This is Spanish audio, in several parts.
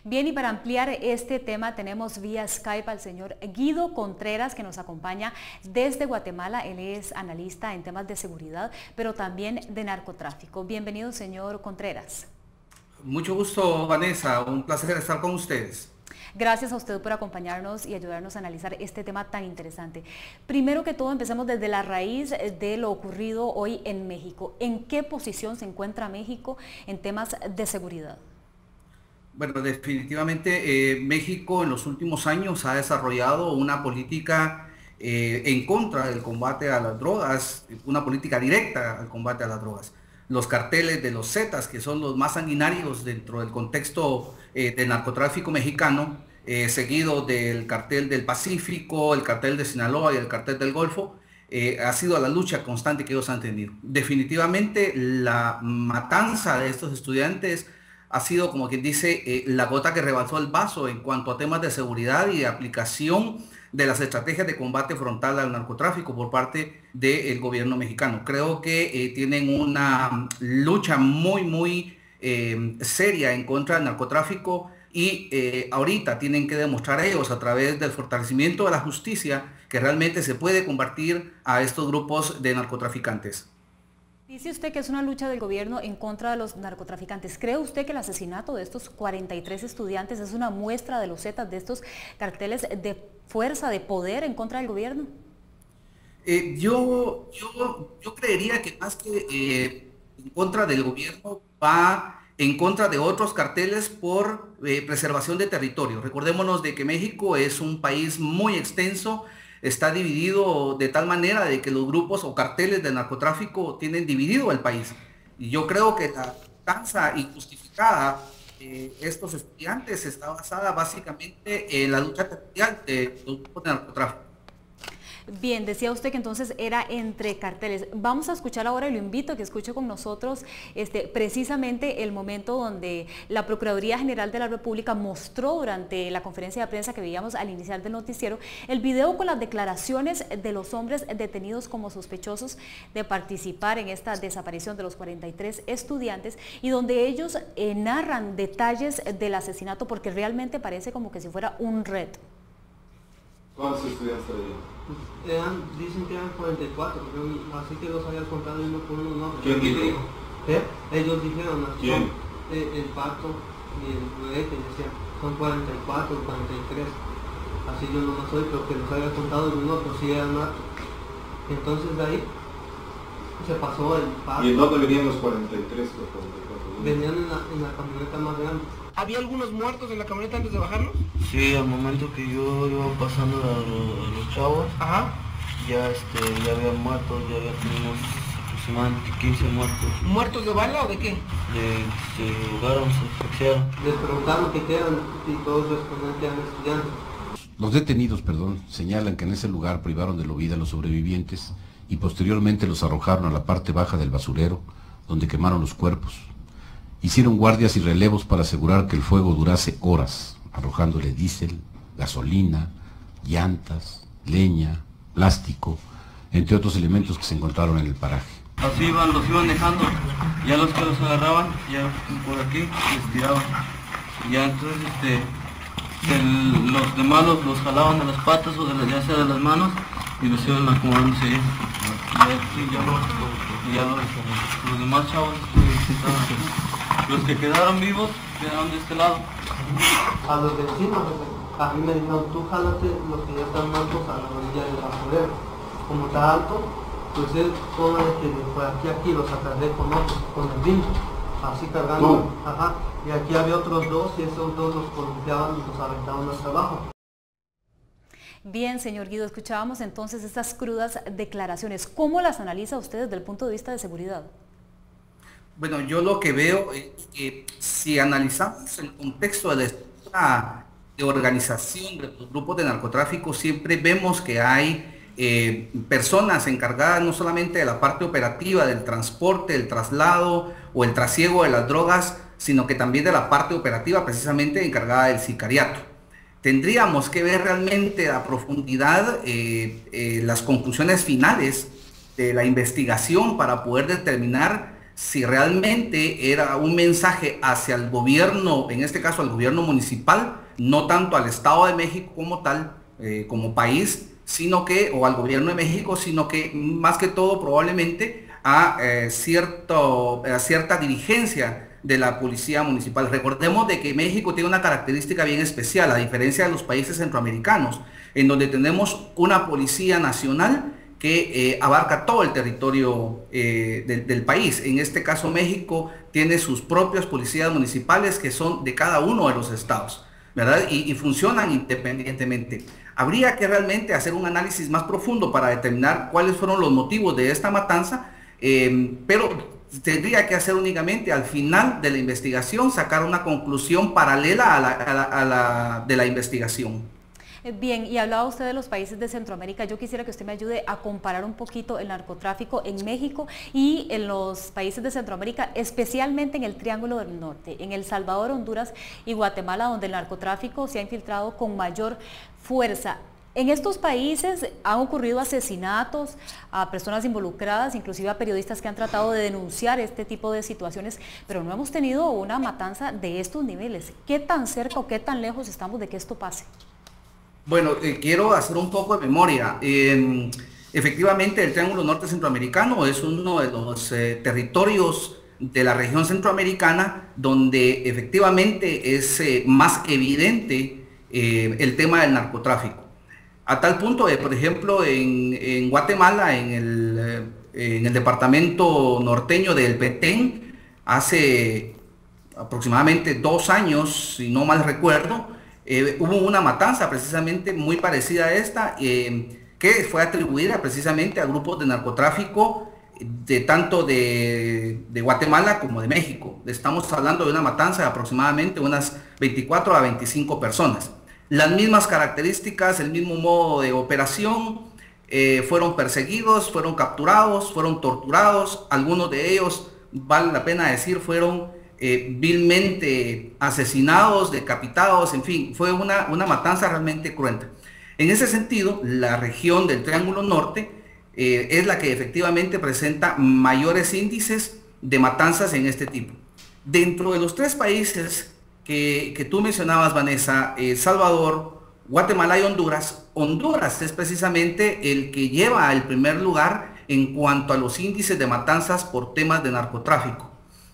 Bien, y para ampliar este tema tenemos vía Skype al señor Guido Contreras, que nos acompaña desde Guatemala. Él es analista en temas de seguridad, pero también de narcotráfico. Bienvenido, señor Contreras. Mucho gusto, Vanessa. Un placer estar con ustedes. Gracias a usted por acompañarnos y ayudarnos a analizar este tema tan interesante. Primero que todo, empecemos desde la raíz de lo ocurrido hoy en México. ¿En qué posición se encuentra México en temas de seguridad? Bueno, definitivamente México en los últimos años ha desarrollado una política en contra del combate a las drogas, una política directa al combate a las drogas. Los carteles de los Zetas, que son los más sanguinarios dentro del contexto del narcotráfico mexicano, seguido del cartel del Pacífico, el cartel de Sinaloa y el cartel del Golfo, ha sido la lucha constante que ellos han tenido. Definitivamente la matanza de estos estudiantes ha sido, como quien dice, la gota que rebalsó el vaso en cuanto a temas de seguridad y de aplicación de las estrategias de combate frontal al narcotráfico por parte del gobierno mexicano. Creo que tienen una lucha muy seria en contra del narcotráfico y ahorita tienen que demostrar ellos a través del fortalecimiento de la justicia que realmente se puede combatir a estos grupos de narcotraficantes. Dice usted que es una lucha del gobierno en contra de los narcotraficantes. ¿Cree usted que el asesinato de estos 43 estudiantes es una muestra de los Zetas, de estos carteles de fuerza, de poder en contra del gobierno? Yo creería que más que en contra del gobierno, va en contra de otros carteles por preservación de territorio. Recordémonos de que México es un país muy extenso, está dividido de tal manera de que los grupos o carteles de narcotráfico tienen dividido el país. Y yo creo que la matanza injustificada de estos estudiantes está basada básicamente en la lucha territorial de los grupos de narcotráfico. Bien, decía usted que entonces era entre carteles. Vamos a escuchar ahora, y lo invito a que escuche con nosotros precisamente el momento donde la Procuraduría General de la República mostró durante la conferencia de prensa que veíamos al iniciar del noticiero, el video con las declaraciones de los hombres detenidos como sospechosos de participar en esta desaparición de los 43 estudiantes y donde ellos narran detalles del asesinato porque realmente parece como que si fuera un reto. ¿Cuántos estudiantes había? Dicen que eran 44, pero así que los había contado uno por uno. ¿Quién dijo? Ellos dijeron, ¿quién? El Pato y el Rey, que decían, son 44, 43. Así yo no soy, pero que los había contado uno, pero sí eran más. Entonces de ahí se pasó el Pato. ¿Y en dónde venían los 43, los 44? Venían en la camioneta más grande. ¿Había algunos muertos en la camioneta antes de bajarnos? Sí, al momento que yo iba pasando a los chavos, Ajá. ya había muertos, ya teníamos aproximadamente 15 muertos. ¿Muertos de bala o de qué? Se ahogaron, se asfixiaron. Les preguntaron qué eran y todos respondían que eran estudiantes. Los detenidos, señalan que en ese lugar privaron de la vida a los sobrevivientes y posteriormente los arrojaron a la parte baja del basurero, donde quemaron los cuerpos. Hicieron guardias y relevos para asegurar que el fuego durase horas, arrojándole diésel, gasolina, llantas, leña, plástico, entre otros elementos que se encontraron en el paraje. Así los iban dejando, ya los que los agarraban, ya por aquí les tiraban. Ya entonces los demás los jalaban de las patas o ya sea de las manos y los iban acomodándose ya. Los demás chavos los que quedaron vivos quedaron de este lado. A los vecinos, a mí me dijeron, tú jálate los que ya están muertos a la orilla del basurero. Como está alto, pues él todo el que fue aquí los acarré con el vincho, así cargando. Ajá. Y aquí había otros dos y esos dos los columpiaban y los aventaban hacia abajo. Bien, señor Guido, escuchábamos entonces estas crudas declaraciones. ¿Cómo las analiza usted desde el punto de vista de seguridad? Bueno, yo lo que veo es que si analizamos el contexto de la estructura de organización de los grupos de narcotráfico, siempre vemos que hay personas encargadas no solamente de la parte operativa, del transporte, del traslado o el trasiego de las drogas, sino que también de la parte operativa precisamente encargada del sicariato. Tendríamos que ver realmente a profundidad las conclusiones finales de la investigación para poder determinar si realmente era un mensaje hacia el gobierno, en este caso al gobierno municipal, no tanto al Estado de México como tal, como país, sino que, o al gobierno de México, sino que más que todo probablemente a cierta dirigencia de la policía municipal. Recordemos de que México tiene una característica bien especial, a diferencia de los países centroamericanos, en donde tenemos una policía nacional que abarca todo el territorio del país. En este caso México tiene sus propias policías municipales que son de cada uno de los estados, ¿verdad? Y funcionan independientemente. Habría que realmente hacer un análisis más profundo para determinar cuáles fueron los motivos de esta matanza, pero tendría que hacer únicamente al final de la investigación sacar una conclusión paralela a la de la investigación. Bien, y hablaba usted de los países de Centroamérica. Yo quisiera que usted me ayude a comparar un poquito el narcotráfico en México y en los países de Centroamérica, especialmente en el Triángulo del Norte, en El Salvador, Honduras y Guatemala, donde el narcotráfico se ha infiltrado con mayor fuerza. En estos países han ocurrido asesinatos a personas involucradas, inclusive a periodistas que han tratado de denunciar este tipo de situaciones, pero no hemos tenido una matanza de estos niveles. ¿Qué tan cerca o qué tan lejos estamos de que esto pase? Bueno, quiero hacer un poco de memoria. Efectivamente, el Triángulo Norte Centroamericano es uno de los territorios de la región centroamericana donde efectivamente es más evidente el tema del narcotráfico. A tal punto de, por ejemplo, en Guatemala, en el departamento norteño del Petén, hace aproximadamente 2 años, si no mal recuerdo, hubo una matanza precisamente muy parecida a esta, que fue atribuida precisamente a grupos de narcotráfico tanto de Guatemala como de México. Estamos hablando de una matanza de aproximadamente unas 24 a 25 personas. Las mismas características, el mismo modo de operación, fueron perseguidos, fueron capturados, fueron torturados. Algunos de ellos, vale la pena decir, fueron vilmente asesinados, decapitados, en fin, fue una matanza realmente cruenta. En ese sentido, la región del Triángulo Norte es la que efectivamente presenta mayores índices de matanzas en este tipo. Dentro de los 3 países que tú mencionabas, Vanessa, El Salvador, Guatemala y Honduras, Honduras es precisamente el que lleva el primer lugar en cuanto a los índices de matanzas por temas de narcotráfico,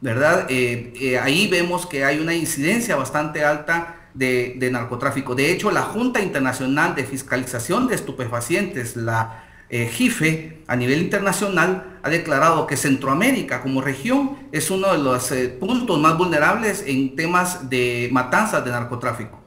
¿verdad? Ahí vemos que hay una incidencia bastante alta de narcotráfico. De hecho, la Junta Internacional de Fiscalización de Estupefacientes, la JIFE, a nivel internacional, ha declarado que Centroamérica como región es uno de los puntos más vulnerables en temas de matanzas de narcotráfico.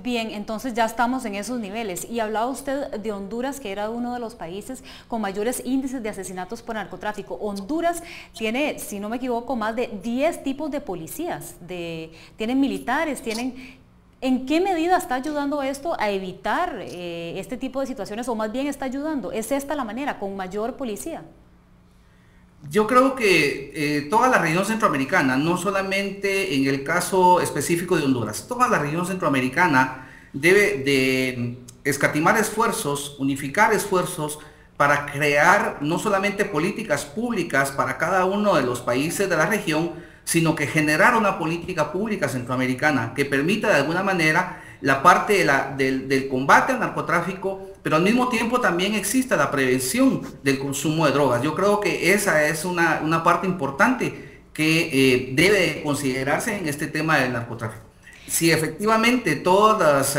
Bien, entonces ya estamos en esos niveles. Y hablaba usted de Honduras, que era uno de los países con mayores índices de asesinatos por narcotráfico. Honduras tiene, si no me equivoco, más de 10 tipos de policías, tienen militares, tienen... ¿En qué medida está ayudando esto a evitar este tipo de situaciones, o más bien está ayudando? ¿Es esta la manera, con mayor policía? Yo creo que toda la región centroamericana, no solamente en el caso específico de Honduras, toda la región centroamericana debe de escatimar esfuerzos, unificar esfuerzos para crear no solamente políticas públicas para cada uno de los países de la región, sino que generar una política pública centroamericana que permita de alguna manera la parte del combate al narcotráfico, pero al mismo tiempo también exista la prevención del consumo de drogas. Yo creo que esa es una parte importante que debe considerarse en este tema del narcotráfico. Si efectivamente todas las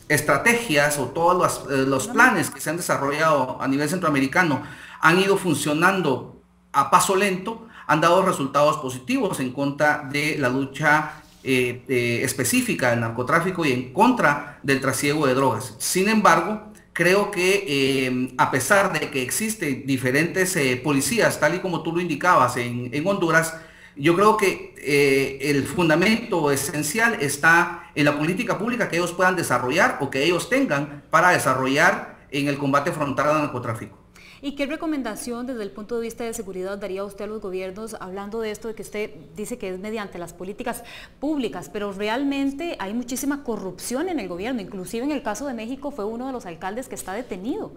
estrategias o todos los planes que se han desarrollado a nivel centroamericano han ido funcionando a paso lento, han dado resultados positivos en contra de la lucha específica del narcotráfico y en contra del trasiego de drogas. Sin embargo, creo que a pesar de que existen diferentes policías, tal y como tú lo indicabas en Honduras, yo creo que el fundamento esencial está en la política pública que ellos puedan desarrollar o que ellos tengan para desarrollar en el combate frontal al narcotráfico. ¿Y qué recomendación desde el punto de vista de seguridad daría usted a los gobiernos, hablando de esto de que usted dice que es mediante las políticas públicas, pero realmente hay muchísima corrupción en el gobierno? Inclusive en el caso de México fue uno de los alcaldes que está detenido.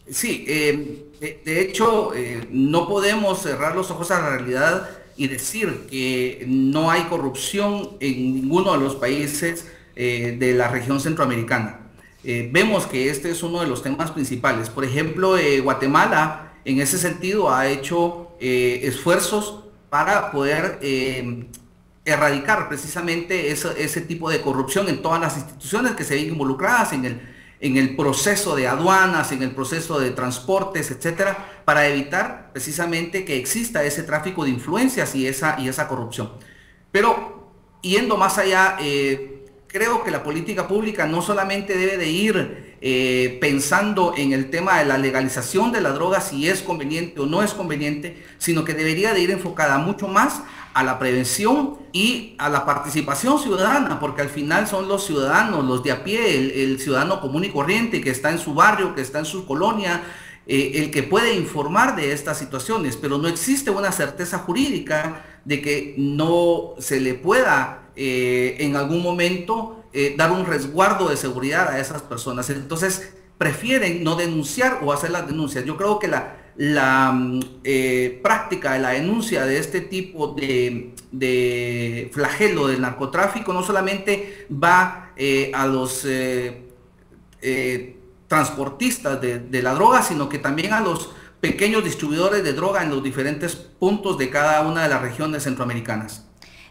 Sí, de hecho, no podemos cerrar los ojos a la realidad y decir que no hay corrupción en ninguno de los países de la región centroamericana. Vemos que este es uno de los temas principales. Por ejemplo, Guatemala en ese sentido ha hecho esfuerzos para poder erradicar precisamente ese tipo de corrupción en todas las instituciones que se ven involucradas en el proceso de aduanas, en el proceso de transportes, etcétera, para evitar precisamente que exista ese tráfico de influencias y esa corrupción. Pero yendo más allá, creo que la política pública no solamente debe de ir pensando en el tema de la legalización de la droga, si es conveniente o no es conveniente, sino que debería de ir enfocada mucho más a la prevención y a la participación ciudadana, porque al final son los ciudadanos, los de a pie, el ciudadano común y corriente que está en su barrio, que está en su colonia, el que puede informar de estas situaciones, pero no existe una certeza jurídica de que no se le pueda en algún momento dar un resguardo de seguridad a esas personas. Entonces prefieren no denunciar o hacer las denuncias. Yo creo que la práctica de la denuncia de este tipo de flagelo del narcotráfico no solamente va a los transportistas de la droga, sino que también a los pequeños distribuidores de droga en los diferentes puntos de cada una de las regiones centroamericanas.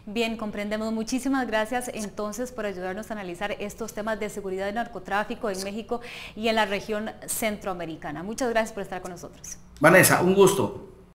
Bien, comprendemos. Muchísimas gracias entonces por ayudarnos a analizar estos temas de seguridad y narcotráfico en México y en la región centroamericana. Muchas gracias por estar con nosotros. Vanessa, un gusto.